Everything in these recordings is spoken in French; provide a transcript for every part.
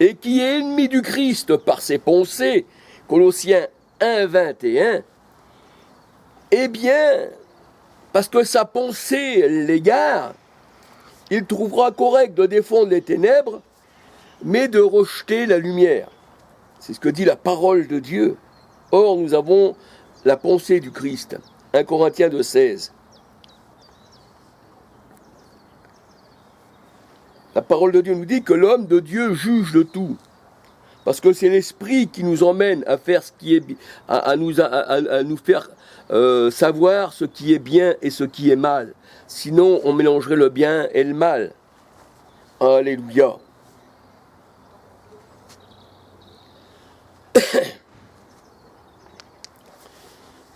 et qui est ennemi du Christ par ses pensées, Colossiens 1, 21, eh bien, parce que sa pensée l'égare, il trouvera correct de défendre les ténèbres, mais de rejeter la lumière. C'est ce que dit la parole de Dieu. Or, nous avons la pensée du Christ. 1 Corinthiens 2,16. La parole de Dieu nous dit que l'homme de Dieu juge de tout. Parce que c'est l'esprit qui nous emmène à faire ce qui est, à nous faire savoir ce qui est bien et ce qui est mal. Sinon, on mélangerait le bien et le mal. Alléluia.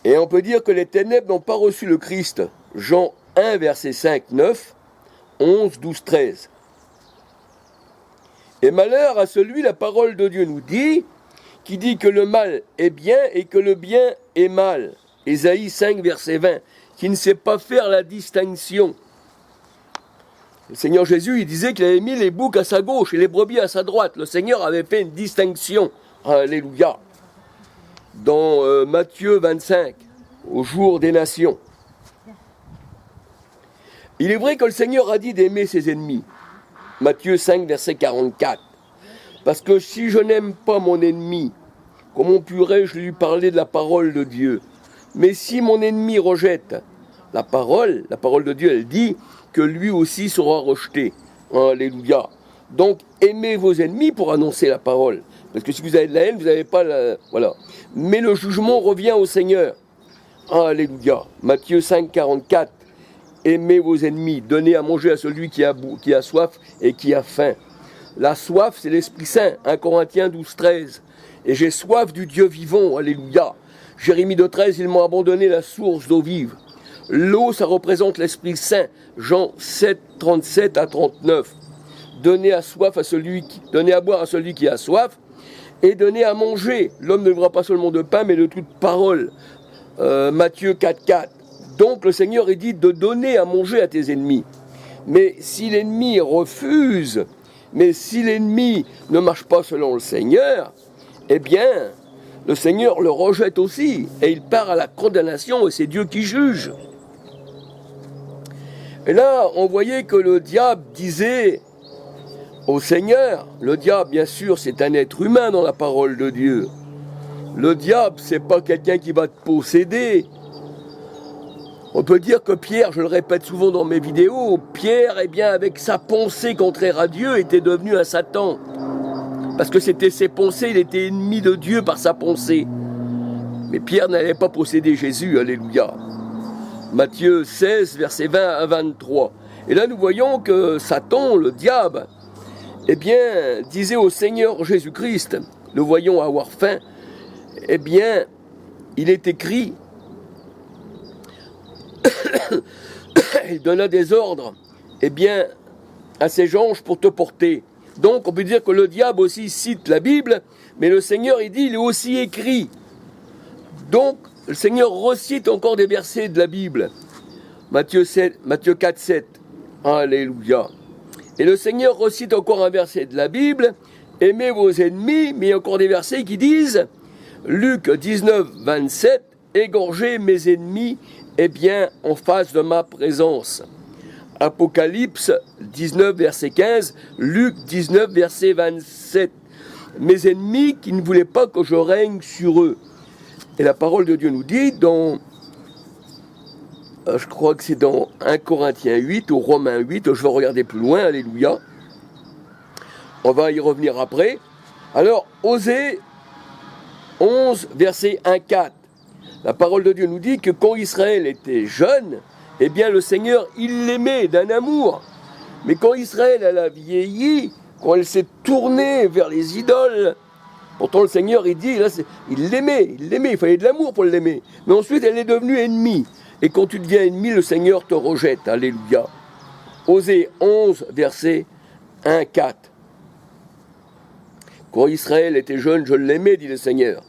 Et on peut dire que les ténèbres n'ont pas reçu le Christ. Jean 1, verset 5, 9, 11, 12, 13. Et malheur à celui, la parole de Dieu nous dit, qui dit que le mal est bien et que le bien est mal. Ésaïe 5, verset 20, qui ne sait pas faire la distinction. Le Seigneur Jésus, il disait qu'il avait mis les boucs à sa gauche et les brebis à sa droite. Le Seigneur avait fait une distinction. Alléluia. Dans Matthieu 25, au jour des nations. Il est vrai que le Seigneur a dit d'aimer ses ennemis. Matthieu 5, verset 44. Parce que si je n'aime pas mon ennemi, comment pourrais-je lui parler de la parole de Dieu? Mais si mon ennemi rejette la parole de Dieu, elle dit que lui aussi sera rejeté. Alléluia. Donc, aimez vos ennemis pour annoncer la parole. Parce que si vous avez de la haine, vous n'avez pas la... Voilà. Mais le jugement revient au Seigneur. Alléluia. Matthieu 5, 44. Aimez vos ennemis, donnez à manger à celui qui a soif et qui a faim. La soif, c'est l'Esprit Saint. 1 Corinthiens 12, 13. Et j'ai soif du Dieu vivant. Alléluia. Jérémie 2, 13, ils m'ont abandonné la source d'eau vive. L'eau, ça représente l'Esprit Saint. Jean 7, 37 à 39. Donnez à boire à celui qui a soif et donnez à manger. L'homme ne vivra pas seulement de pain, mais de toute parole. Matthieu 4, 4. Donc le Seigneur est dit de donner à manger à tes ennemis. Mais si l'ennemi refuse, mais si l'ennemi ne marche pas selon le Seigneur, eh bien, le Seigneur le rejette aussi. Et il part à la condamnation et c'est Dieu qui juge. Et là, on voyait que le diable disait au Seigneur, le diable, bien sûr, c'est un être humain dans la parole de Dieu. Le diable, c'est pas quelqu'un qui va te posséder. On peut dire que Pierre, je le répète souvent dans mes vidéos, Pierre, eh bien, avec sa pensée contraire à Dieu, était devenu un Satan. Parce que c'était ses pensées, il était ennemi de Dieu par sa pensée. Mais Pierre n'allait pas posséder Jésus, alléluia. Matthieu 16, versets 20 à 23. Et là, nous voyons que Satan, le diable, eh bien, disait au Seigneur Jésus-Christ, le voyons avoir faim, eh bien, il est écrit, il donna des ordres, eh bien, à ses anges pour te porter. Donc, on peut dire que le diable aussi cite la Bible, mais le Seigneur, il dit, il est aussi écrit. Donc, le Seigneur recite encore des versets de la Bible. Matthieu 4, 7. Alléluia. Et le Seigneur recite encore un verset de la Bible. Aimez vos ennemis, mais il y a encore des versets qui disent, Luc 19, 27, égorgez mes ennemis, eh bien, en face de ma présence. Apocalypse 19, verset 15, Luc 19, verset 27. Mes ennemis qui ne voulaient pas que je règne sur eux. Et la parole de Dieu nous dit dans, je crois que c'est dans 1 Corinthiens 8 ou Romains 8, je vais regarder plus loin, alléluia. On va y revenir après. Alors, Osée 11, verset 1, 4. La parole de Dieu nous dit que quand Israël était jeune, eh bien le Seigneur, il l'aimait d'un amour. Mais quand Israël, elle a vieilli, quand elle s'est tournée vers les idoles, pourtant le Seigneur, il dit, là, il l'aimait, il fallait de l'amour pour l'aimer. Mais ensuite, elle est devenue ennemie. Et quand tu deviens ennemi, le Seigneur te rejette. Alléluia. Osée 11, verset 1, 4. Quand Israël était jeune, je l'aimais, dit le Seigneur.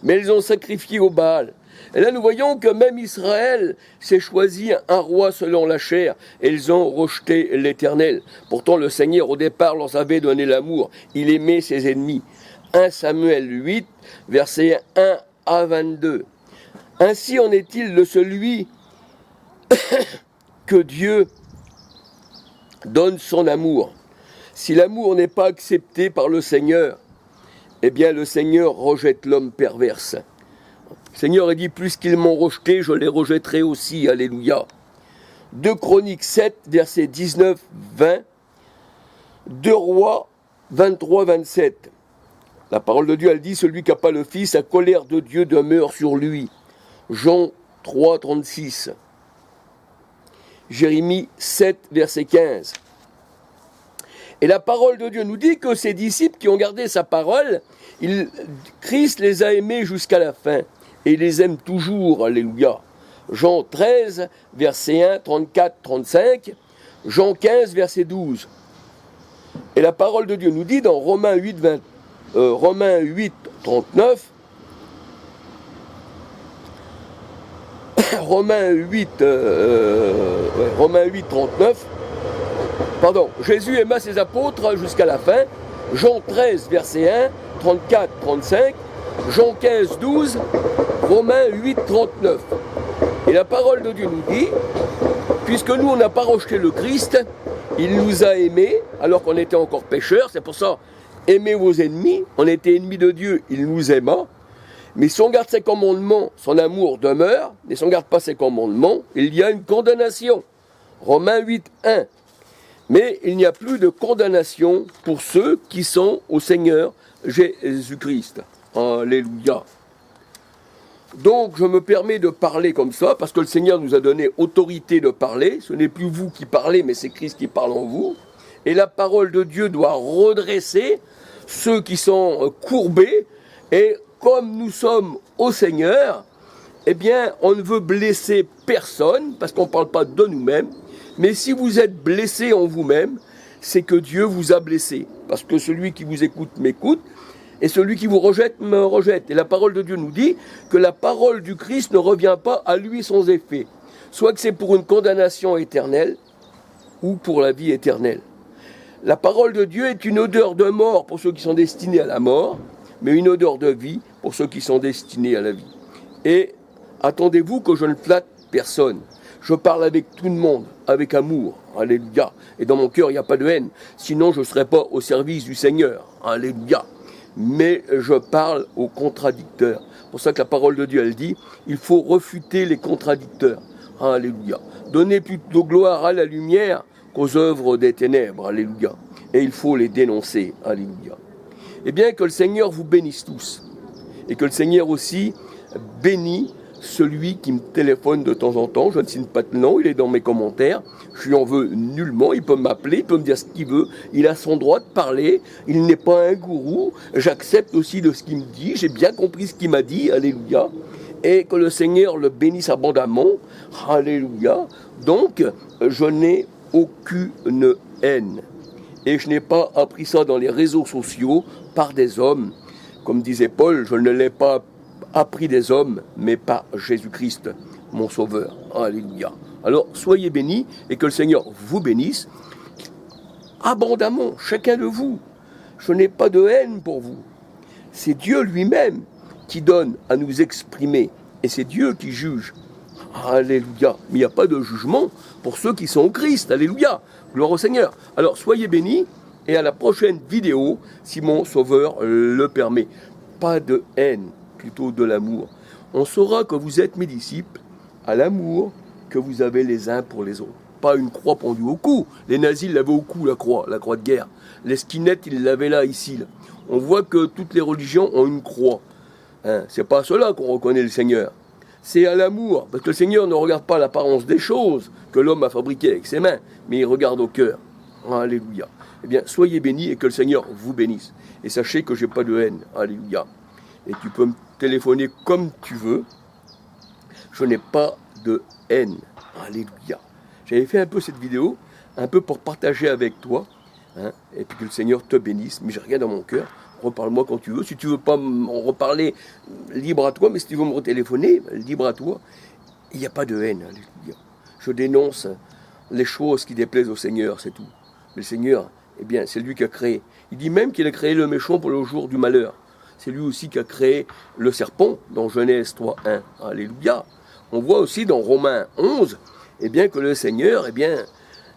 Mais ils ont sacrifié au Baal. Et là, nous voyons que même Israël s'est choisi un roi selon la chair, et ils ont rejeté l'Éternel. Pourtant, le Seigneur, au départ, leur avait donné l'amour. Il aimait ses ennemis. 1 Samuel 8, versets 1 à 22. Ainsi en est-il de celui que Dieu donne son amour. Si l'amour n'est pas accepté par le Seigneur, eh bien le Seigneur rejette l'homme perverse. Le Seigneur a dit, plus qu'ils m'ont rejeté, je les rejetterai aussi. Alléluia. 2 Chroniques 7, versets 19-20. 2 Rois 23-27. La parole de Dieu, elle dit, celui qui n'a pas le Fils, la colère de Dieu demeure sur lui. Jean 3, 36. Jérémie 7, verset 15. Et la parole de Dieu nous dit que ces disciples qui ont gardé sa parole, Christ les a aimés jusqu'à la fin. Et il les aime toujours. Alléluia. Jean 13, verset 1, 34, 35. Jean 15, verset 12. Et la parole de Dieu nous dit dans Romains 8, 39, Romains 8, 39, pardon, Jésus aima ses apôtres jusqu'à la fin, Jean 13, verset 1, 34, 35, Jean 15, 12, Romains 8, 39. Et la parole de Dieu nous dit, puisque nous on n'a pas rejeté le Christ, il nous a aimés alors qu'on était encore pécheurs, c'est pour ça, aimez vos ennemis, on était ennemis de Dieu, il nous aima, mais si on garde ses commandements, son amour demeure, mais si on ne garde pas ses commandements, il y a une condamnation. Romains 8, 1. Mais il n'y a plus de condamnation pour ceux qui sont au Seigneur Jésus-Christ. Alléluia. Donc je me permets de parler comme ça, parce que le Seigneur nous a donné autorité de parler. Ce n'est plus vous qui parlez, mais c'est Christ qui parle en vous. Et la parole de Dieu doit redresser ceux qui sont courbés. Et comme nous sommes au Seigneur, eh bien on ne veut blesser personne, parce qu'on ne parle pas de nous-mêmes. Mais si vous êtes blessé en vous-même, c'est que Dieu vous a blessé. Parce que celui qui vous écoute m'écoute, et celui qui vous rejette me rejette. Et la parole de Dieu nous dit que la parole du Christ ne revient pas à lui sans effet. Soit que c'est pour une condamnation éternelle, ou pour la vie éternelle. La parole de Dieu est une odeur de mort pour ceux qui sont destinés à la mort, mais une odeur de vie pour ceux qui sont destinés à la vie. Et attendez-vous que je ne flatte personne. Je parle avec tout le monde, avec amour. Alléluia. Et dans mon cœur, il n'y a pas de haine. Sinon, je ne serais pas au service du Seigneur. Alléluia. Mais je parle aux contradicteurs. C'est pour ça que la parole de Dieu, elle dit, il faut refuter les contradicteurs. Alléluia. Donnez plutôt gloire à la lumière qu'aux œuvres des ténèbres. Alléluia. Et il faut les dénoncer. Alléluia. Eh bien, que le Seigneur vous bénisse tous. Et que le Seigneur aussi bénisse celui qui me téléphone de temps en temps. Je ne signe pas de nom, il est dans mes commentaires. Je lui en veux nullement, il peut m'appeler, il peut me dire ce qu'il veut. Il a son droit de parler, il n'est pas un gourou. J'accepte aussi de ce qu'il me dit, j'ai bien compris ce qu'il m'a dit, alléluia. Et que le Seigneur le bénisse abondamment, alléluia. Donc, je n'ai aucune haine. Et je n'ai pas appris ça dans les réseaux sociaux par des hommes. Comme disait Paul, je ne l'ai pas appris des hommes, mais par Jésus-Christ, mon Sauveur. Alléluia. Alors, soyez bénis et que le Seigneur vous bénisse abondamment, chacun de vous. Je n'ai pas de haine pour vous. C'est Dieu lui-même qui donne à nous exprimer et c'est Dieu qui juge. Alléluia. Mais il n'y a pas de jugement pour ceux qui sont au Christ. Alléluia. Gloire au Seigneur. Alors, soyez bénis et à la prochaine vidéo, si mon Sauveur le permet. Pas de haine, plutôt de l'amour. On saura que vous êtes mes disciples à l'amour que vous avez les uns pour les autres. Pas une croix pendue au cou. Les nazis l'avaient au cou, la croix de guerre. Les skinheads, ils l'avaient là, ici. Là. On voit que toutes les religions ont une croix. Hein, c'est pas à cela qu'on reconnaît le Seigneur. C'est à l'amour. Parce que le Seigneur ne regarde pas l'apparence des choses que l'homme a fabriquées avec ses mains, mais il regarde au cœur. Alléluia. Eh bien, soyez bénis et que le Seigneur vous bénisse. Et sachez que je n'ai pas de haine. Alléluia. Et tu peux me téléphoner comme tu veux. Je n'ai pas de haine. Alléluia. J'avais fait un peu cette vidéo, un peu pour partager avec toi, hein, et puis que le Seigneur te bénisse, mais j'ai rien dans mon cœur. reparle-moi quand tu veux. Si tu veux pas m'en reparler, libre à toi, mais si tu veux me retéléphoner, libre à toi. Il n'y a pas de haine. Alléluia. Je dénonce les choses qui déplaisent au Seigneur, c'est tout. Mais le Seigneur, eh bien, c'est lui qui a créé. Il dit même qu'il a créé le méchant pour le jour du malheur. C'est lui aussi qui a créé le serpent dans Genèse 3:1. Alléluia. On voit aussi dans Romains 11, eh bien, que le Seigneur, eh bien,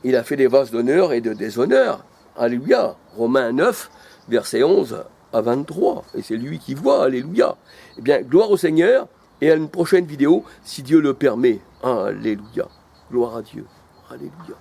il a fait des vases d'honneur et de déshonneur. Alléluia. Romains 9, versets 11 à 23. Et c'est lui qui voit. Alléluia. Eh bien, gloire au Seigneur. Et à une prochaine vidéo, si Dieu le permet. Alléluia. Gloire à Dieu. Alléluia.